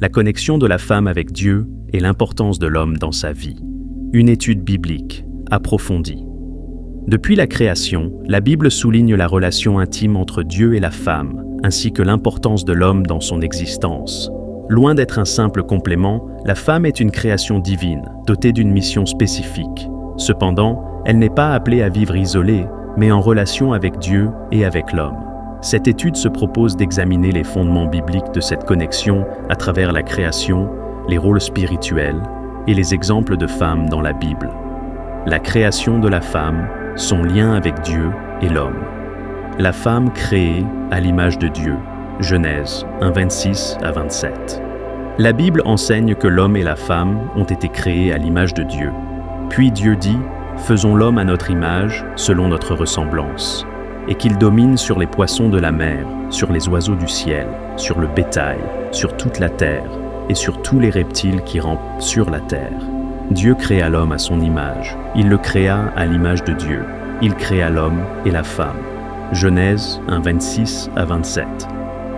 la connexion de la femme avec Dieu et l'importance de l'homme dans sa vie. Une étude biblique approfondie. Depuis la création, la Bible souligne la relation intime entre Dieu et la femme, ainsi que l'importance de l'homme dans son existence. Loin d'être un simple complément, la femme est une création divine, dotée d'une mission spécifique. Cependant, elle n'est pas appelée à vivre isolée, mais en relation avec Dieu et avec l'homme. Cette étude se propose d'examiner les fondements bibliques de cette connexion à travers la création, les rôles spirituels et les exemples de femmes dans la Bible. La création de la femme, son lien avec Dieu et l'homme. La femme créée à l'image de Dieu. Genèse 1, 26 à 27. La Bible enseigne que l'homme et la femme ont été créés à l'image de Dieu. Puis Dieu dit « Faisons l'homme à notre image, selon notre ressemblance », et qu'il domine sur les poissons de la mer, sur les oiseaux du ciel, sur le bétail, sur toute la terre, et sur tous les reptiles qui rampent sur la terre. Dieu créa l'homme à son image. Il le créa à l'image de Dieu. Il créa l'homme et la femme. Genèse 1, 26 à 27.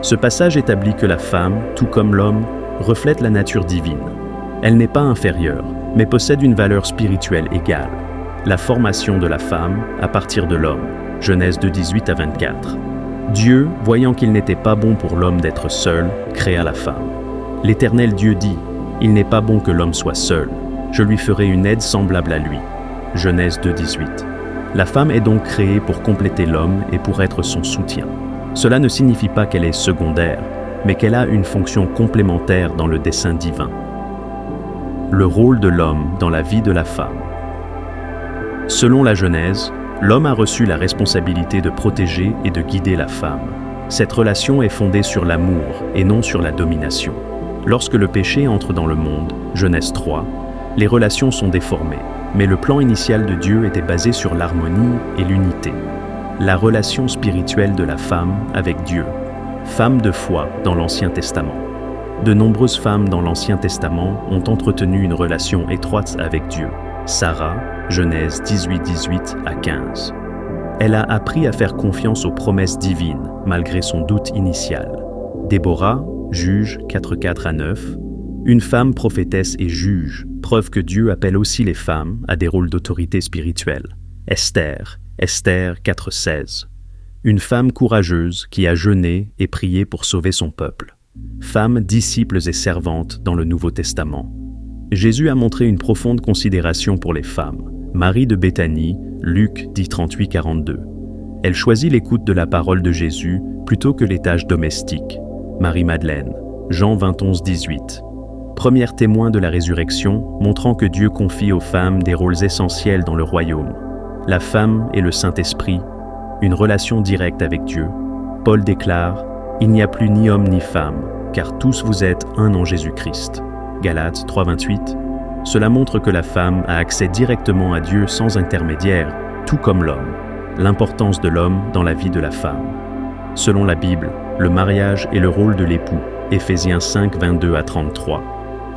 Ce passage établit que la femme, tout comme l'homme, reflète la nature divine. Elle n'est pas inférieure, mais possède une valeur spirituelle égale. La formation de la femme à partir de l'homme. Genèse 2, 18 à 24. Dieu, voyant qu'il n'était pas bon pour l'homme d'être seul, créa la femme. L'Éternel Dieu dit « Il n'est pas bon que l'homme soit seul. Je lui ferai une aide semblable à lui. » Genèse 2, 18. La femme est donc créée pour compléter l'homme et pour être son soutien. Cela ne signifie pas qu'elle est secondaire, mais qu'elle a une fonction complémentaire dans le dessein divin. Le rôle de l'homme dans la vie de la femme. Selon la Genèse, l'homme a reçu la responsabilité de protéger et de guider la femme. Cette relation est fondée sur l'amour et non sur la domination. Lorsque le péché entre dans le monde, Genèse 3, les relations sont déformées, mais le plan initial de Dieu était basé sur l'harmonie et l'unité. La relation spirituelle de la femme avec Dieu. Femme de foi dans l'Ancien Testament. De nombreuses femmes dans l'Ancien Testament ont entretenu une relation étroite avec Dieu. Sarah, Genèse 18, 18 à 15. Elle a appris à faire confiance aux promesses divines, malgré son doute initial. Déborah, Juge 4, 4 à 9. Une femme prophétesse et juge, preuve que Dieu appelle aussi les femmes à des rôles d'autorité spirituelle. Esther, Esther 4, 16. Une femme courageuse qui a jeûné et prié pour sauver son peuple. Femme, disciples et servantes dans le Nouveau Testament. Jésus a montré une profonde considération pour les femmes. Marie de Béthanie, Luc 10, 38, 42. Elle choisit l'écoute de la parole de Jésus plutôt que les tâches domestiques. Marie-Madeleine, Jean 20, 11, 18. Premier témoin de la résurrection, montrant que Dieu confie aux femmes des rôles essentiels dans le royaume. La femme et le Saint-Esprit, une relation directe avec Dieu. Paul déclare « Il n'y a plus ni homme ni femme, car tous vous êtes un en Jésus-Christ. » Galates 3, 28. Cela montre que la femme a accès directement à Dieu sans intermédiaire, tout comme l'homme. L'importance de l'homme dans la vie de la femme. Selon la Bible, le mariage est le rôle de l'époux. Éphésiens 5, 22 à 33.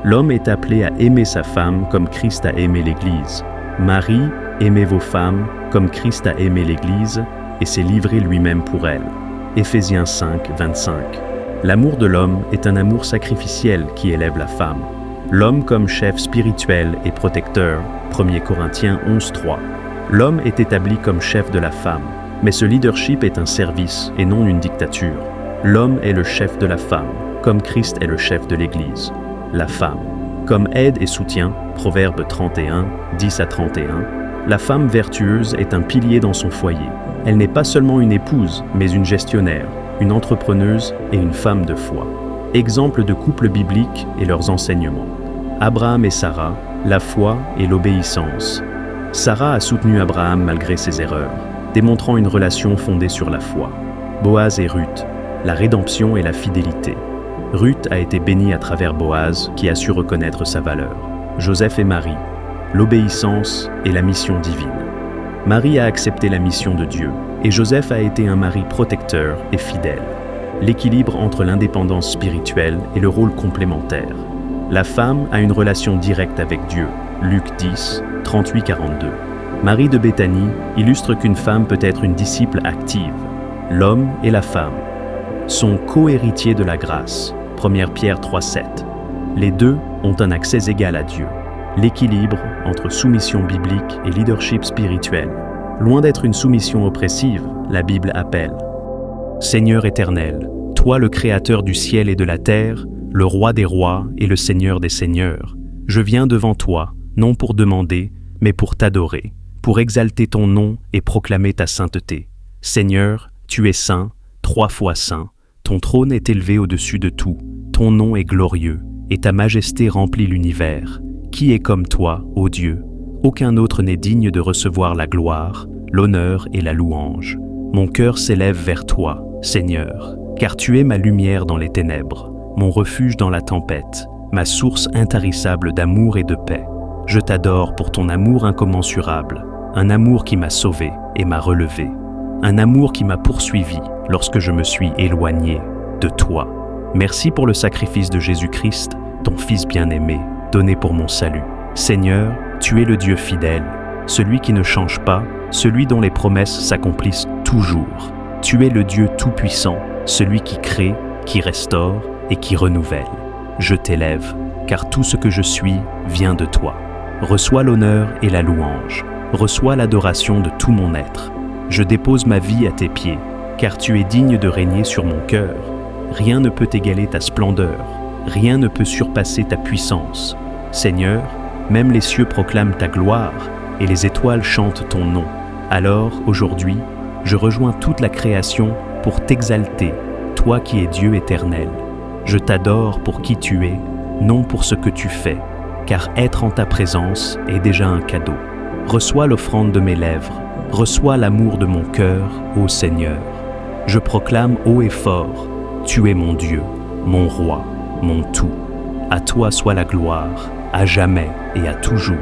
L'homme est appelé à aimer sa femme comme Christ a aimé l'Église. Marie, aimez vos femmes comme Christ a aimé l'Église et s'est livré lui-même pour elle. Éphésiens 5, 25. L'amour de l'homme est un amour sacrificiel qui élève la femme. L'homme comme chef spirituel et protecteur, 1 Corinthiens 11, 3. L'homme est établi comme chef de la femme, mais ce leadership est un service et non une dictature. L'homme est le chef de la femme, comme Christ est le chef de l'Église. La femme, comme aide et soutien, Proverbe 31, 10 à 31, la femme vertueuse est un pilier dans son foyer. Elle n'est pas seulement une épouse, mais une gestionnaire, une entrepreneuse et une femme de foi. Exemple de couple biblique et leurs enseignements. Abraham et Sarah, la foi et l'obéissance. Sarah a soutenu Abraham malgré ses erreurs, démontrant une relation fondée sur la foi. Boaz et Ruth, la rédemption et la fidélité. Ruth a été bénie à travers Boaz qui a su reconnaître sa valeur. Joseph et Marie, l'obéissance et la mission divine. Marie a accepté la mission de Dieu et Joseph a été un mari protecteur et fidèle. L'équilibre entre l'indépendance spirituelle et le rôle complémentaire. La femme a une relation directe avec Dieu. Luc 10, 38-42. Marie de Béthanie illustre qu'une femme peut être une disciple active. L'homme et la femme sont co-héritiers de la grâce. 1 Pierre 3, 7. Les deux ont un accès égal à Dieu. L'équilibre entre soumission biblique et leadership spirituel. Loin d'être une soumission oppressive, la Bible appelle « Seigneur éternel, toi le Créateur du ciel et de la terre, le Roi des rois et le Seigneur des seigneurs, je viens devant toi, non pour demander, mais pour t'adorer, pour exalter ton nom et proclamer ta sainteté. Seigneur, tu es saint, 3 fois saint, ton trône est élevé au-dessus de tout, ton nom est glorieux, et ta majesté remplit l'univers. Qui est comme toi, ô Dieu? Aucun autre n'est digne de recevoir la gloire, l'honneur et la louange. Mon cœur s'élève vers toi, Seigneur, car tu es ma lumière dans les ténèbres, mon refuge dans la tempête, ma source intarissable d'amour et de paix. Je t'adore pour ton amour incommensurable, un amour qui m'a sauvé et m'a relevé, un amour qui m'a poursuivi lorsque je me suis éloigné de toi. Merci pour le sacrifice de Jésus-Christ, ton Fils bien-aimé, donné pour mon salut. Seigneur, tu es le Dieu fidèle, celui qui ne change pas, celui dont les promesses s'accomplissent toujours. Tu es le Dieu tout-puissant, celui qui crée, qui restaure et qui renouvelle. Je t'élève, car tout ce que je suis vient de toi. Reçois l'honneur et la louange. Reçois l'adoration de tout mon être. Je dépose ma vie à tes pieds, car tu es digne de régner sur mon cœur. Rien ne peut égaler ta splendeur. Rien ne peut surpasser ta puissance. Seigneur, même les cieux proclament ta gloire, et les étoiles chantent ton nom. Alors, aujourd'hui, je rejoins toute la création pour t'exalter, toi qui es Dieu éternel. Je t'adore pour qui tu es, non pour ce que tu fais, car être en ta présence est déjà un cadeau. Reçois l'offrande de mes lèvres, reçois l'amour de mon cœur, ô Seigneur. Je proclame haut et fort, tu es mon Dieu, mon roi, mon tout. À toi soit la gloire, à jamais et à toujours.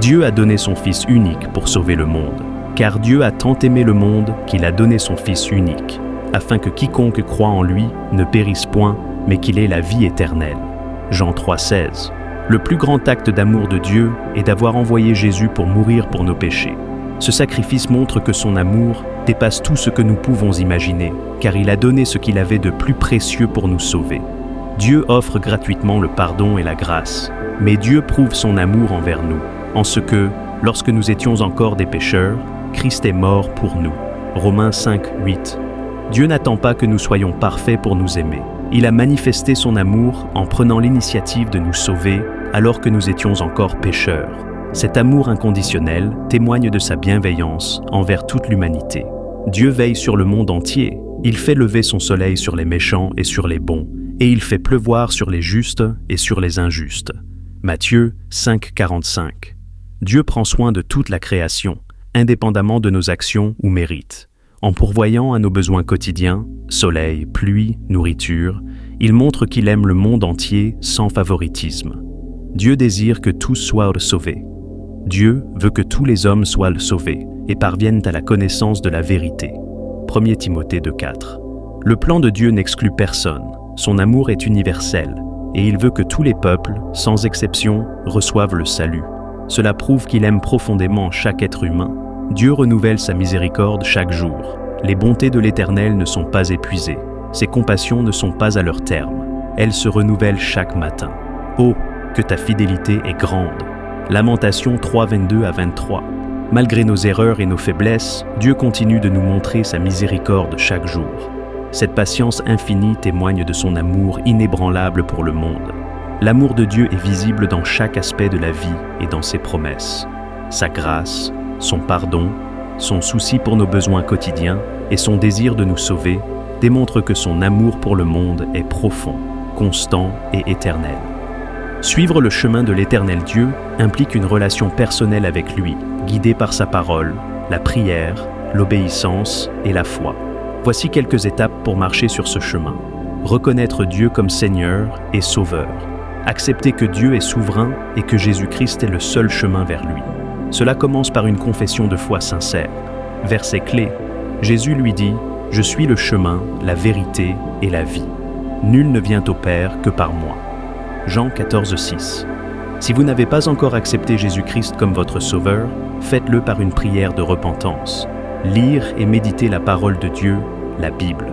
Dieu a donné son Fils unique pour sauver le monde, car Dieu a tant aimé le monde qu'il a donné son Fils unique, afin que quiconque croit en lui ne périsse point, mais qu'il ait la vie éternelle. Jean 3,16. Le plus grand acte d'amour de Dieu est d'avoir envoyé Jésus pour mourir pour nos péchés. Ce sacrifice montre que son amour dépasse tout ce que nous pouvons imaginer, car il a donné ce qu'il avait de plus précieux pour nous sauver. Dieu offre gratuitement le pardon et la grâce, mais Dieu prouve son amour envers nous, en ce que, lorsque nous étions encore des pécheurs, Christ est mort pour nous. Romains 5,8. Dieu n'attend pas que nous soyons parfaits pour nous aimer. Il a manifesté son amour en prenant l'initiative de nous sauver alors que nous étions encore pécheurs. Cet amour inconditionnel témoigne de sa bienveillance envers toute l'humanité. Dieu veille sur le monde entier. Il fait lever son soleil sur les méchants et sur les bons, et il fait pleuvoir sur les justes et sur les injustes. Matthieu 5,45. Dieu prend soin de toute la création, indépendamment de nos actions ou mérites. En pourvoyant à nos besoins quotidiens, soleil, pluie, nourriture, il montre qu'il aime le monde entier sans favoritisme. Dieu désire que tous soient sauvés. Dieu veut que tous les hommes soient sauvés et parviennent à la connaissance de la vérité. 1 Timothée 2,4. Le plan de Dieu n'exclut personne. Son amour est universel et il veut que tous les peuples, sans exception, reçoivent le salut. Cela prouve qu'il aime profondément chaque être humain. Dieu renouvelle sa miséricorde chaque jour. Les bontés de l'Éternel ne sont pas épuisées. Ses compassions ne sont pas à leur terme. Elles se renouvellent chaque matin. Oh, que ta fidélité est grande. Lamentations 3:22-23. Malgré nos erreurs et nos faiblesses, Dieu continue de nous montrer sa miséricorde chaque jour. Cette patience infinie témoigne de son amour inébranlable pour le monde. L'amour de Dieu est visible dans chaque aspect de la vie et dans ses promesses. Sa grâce, son pardon, son souci pour nos besoins quotidiens et son désir de nous sauver démontrent que son amour pour le monde est profond, constant et éternel. Suivre le chemin de l'Éternel Dieu implique une relation personnelle avec lui, guidée par sa parole, la prière, l'obéissance et la foi. Voici quelques étapes pour marcher sur ce chemin. Reconnaître Dieu comme Seigneur et Sauveur. Accepter que Dieu est souverain et que Jésus-Christ est le seul chemin vers lui. Cela commence par une confession de foi sincère. Verset clé. Jésus lui dit « Je suis le chemin, la vérité et la vie. Nul ne vient au Père que par moi. » Jean 14,6. Si vous n'avez pas encore accepté Jésus-Christ comme votre Sauveur, faites-le par une prière de repentance. Lire et méditer la parole de Dieu, la Bible.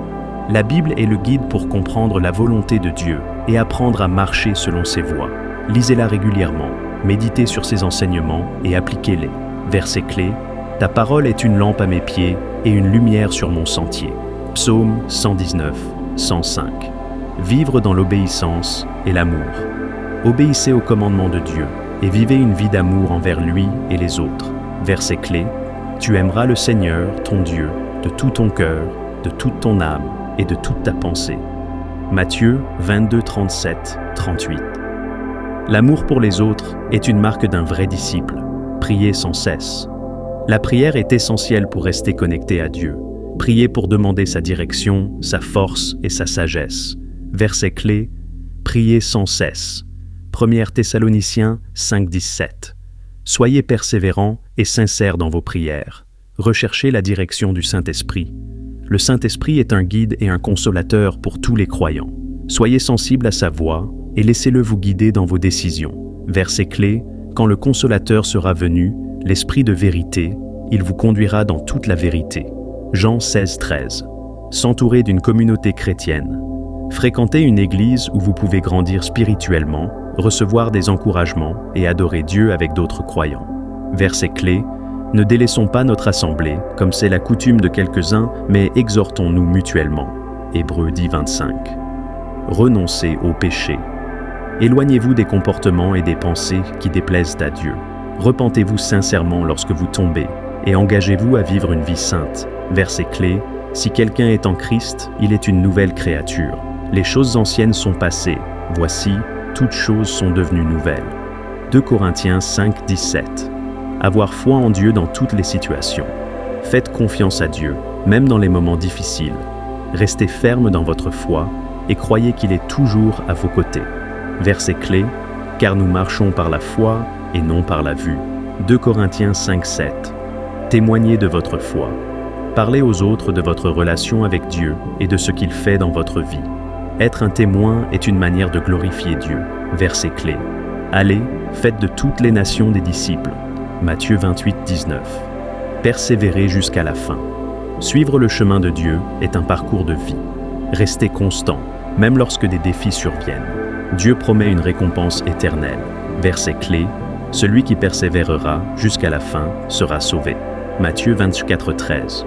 La Bible est le guide pour comprendre la volonté de Dieu, et apprendre à marcher selon ses voies. Lisez-la régulièrement, méditez sur ses enseignements et appliquez-les. Verset clé, « Ta parole est une lampe à mes pieds et une lumière sur mon sentier. » Psaume 119, 105. Vivre dans l'obéissance et l'amour. Obéissez aux commandements de Dieu et vivez une vie d'amour envers lui et les autres. Verset clé, « Tu aimeras le Seigneur, ton Dieu, de tout ton cœur, de toute ton âme et de toute ta pensée. » Matthieu 22, 37, 38. L'amour pour les autres est une marque d'un vrai disciple. Priez sans cesse. La prière est essentielle pour rester connecté à Dieu. Priez pour demander sa direction, sa force et sa sagesse. Verset clé, priez sans cesse. 1 Thessaloniciens 5, 17. Soyez persévérants et sincères dans vos prières. Recherchez la direction du Saint-Esprit. Le Saint-Esprit est un guide et un consolateur pour tous les croyants. Soyez sensibles à sa voix et laissez-le vous guider dans vos décisions. Verset clé, quand le consolateur sera venu, l'Esprit de vérité, il vous conduira dans toute la vérité. Jean 16, 13. S'entourer d'une communauté chrétienne. Fréquentez une église où vous pouvez grandir spirituellement, recevoir des encouragements et adorer Dieu avec d'autres croyants. Verset clé, ne délaissons pas notre assemblée, comme c'est la coutume de quelques-uns, mais exhortons-nous mutuellement. Hébreux 10, 25. Renoncez au péché. Éloignez-vous des comportements et des pensées qui déplaisent à Dieu. Repentez-vous sincèrement lorsque vous tombez et engagez-vous à vivre une vie sainte. Verset clé, si quelqu'un est en Christ, il est une nouvelle créature. Les choses anciennes sont passées. Voici, toutes choses sont devenues nouvelles. 2 Corinthiens 5, 17. Avoir foi en Dieu dans toutes les situations. Faites confiance à Dieu, même dans les moments difficiles. Restez ferme dans votre foi et croyez qu'il est toujours à vos côtés. Verset clé, car nous marchons par la foi et non par la vue. 2 Corinthiens 5, 7. Témoignez de votre foi. Parlez aux autres de votre relation avec Dieu et de ce qu'il fait dans votre vie. Être un témoin est une manière de glorifier Dieu. Verset clé. Allez, faites de toutes les nations des disciples. Matthieu 28, 19. Persévérez jusqu'à la fin. Suivre le chemin de Dieu est un parcours de vie. Restez constant, même lorsque des défis surviennent. Dieu promet une récompense éternelle. Verset clé. Celui qui persévérera jusqu'à la fin sera sauvé. Matthieu 24, 13.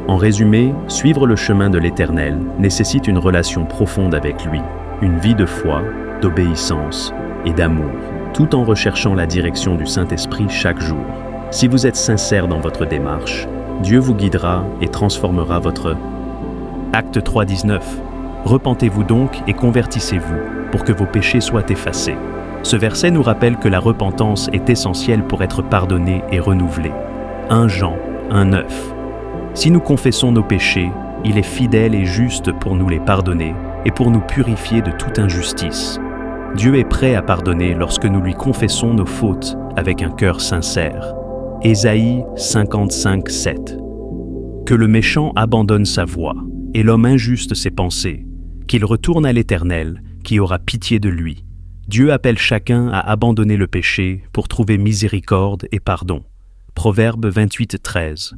En résumé, suivre le chemin de l'Éternel nécessite une relation profonde avec lui, une vie de foi, d'obéissance et d'amour, tout en recherchant la direction du Saint-Esprit chaque jour. Si vous êtes sincère dans votre démarche, Dieu vous guidera et transformera votre... Acte 3, 19. Repentez-vous donc et convertissez-vous pour que vos péchés soient effacés. Ce verset nous rappelle que la repentance est essentielle pour être pardonné et renouvelé. 1 Jean 1, 9. Si nous confessons nos péchés, il est fidèle et juste pour nous les pardonner et pour nous purifier de toute injustice. Dieu est prêt à pardonner lorsque nous lui confessons nos fautes avec un cœur sincère. Ésaïe 55, 7. Que le méchant abandonne sa voie et l'homme injuste ses pensées, qu'il retourne à l'Éternel, qui aura pitié de lui. Dieu appelle chacun à abandonner le péché pour trouver miséricorde et pardon. Proverbe 28, 13.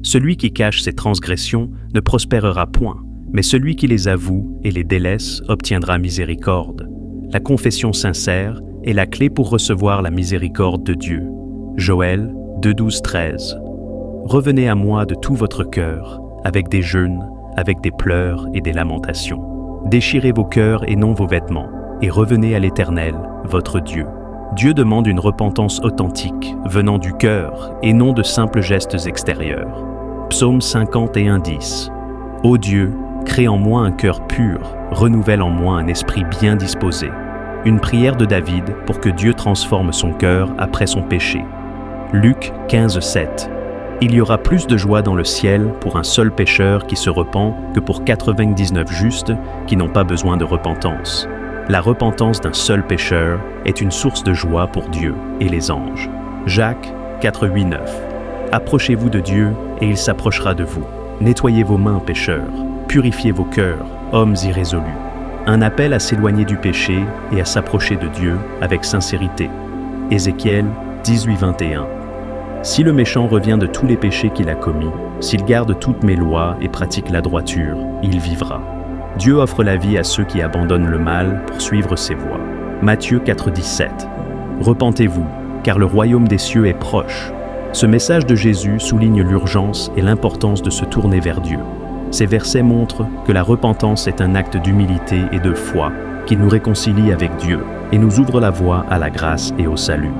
Celui qui cache ses transgressions ne prospérera point, mais celui qui les avoue et les délaisse obtiendra miséricorde. La confession sincère est la clé pour recevoir la miséricorde de Dieu. Joël 2, 12, 13. Revenez à moi de tout votre cœur, avec des jeûnes, avec des pleurs et des lamentations. Déchirez vos cœurs et non vos vêtements, et revenez à l'Éternel, votre Dieu. Dieu demande une repentance authentique, venant du cœur, et non de simples gestes extérieurs. Psaume 51, 10. Ô Dieu, crée en moi un cœur pur, renouvelle en moi un esprit bien disposé. Une prière de David pour que Dieu transforme son cœur après son péché. Luc 15, 7. Il y aura plus de joie dans le ciel pour un seul pécheur qui se repent que pour 99 justes qui n'ont pas besoin de repentance. La repentance d'un seul pécheur est une source de joie pour Dieu et les anges. Jacques 4, 8, 9. Approchez-vous de Dieu et il s'approchera de vous. Nettoyez vos mains, pécheurs. Purifiez vos cœurs, hommes irrésolus. Un appel à s'éloigner du péché et à s'approcher de Dieu avec sincérité. Ézéchiel 18, 21. Si le méchant revient de tous les péchés qu'il a commis, s'il garde toutes mes lois et pratique la droiture, il vivra. Dieu offre la vie à ceux qui abandonnent le mal pour suivre ses voies. Matthieu 4,17. Repentez-vous, car le royaume des cieux est proche. Ce message de Jésus souligne l'urgence et l'importance de se tourner vers Dieu. Ces versets montrent que la repentance est un acte d'humilité et de foi qui nous réconcilie avec Dieu et nous ouvre la voie à la grâce et au salut.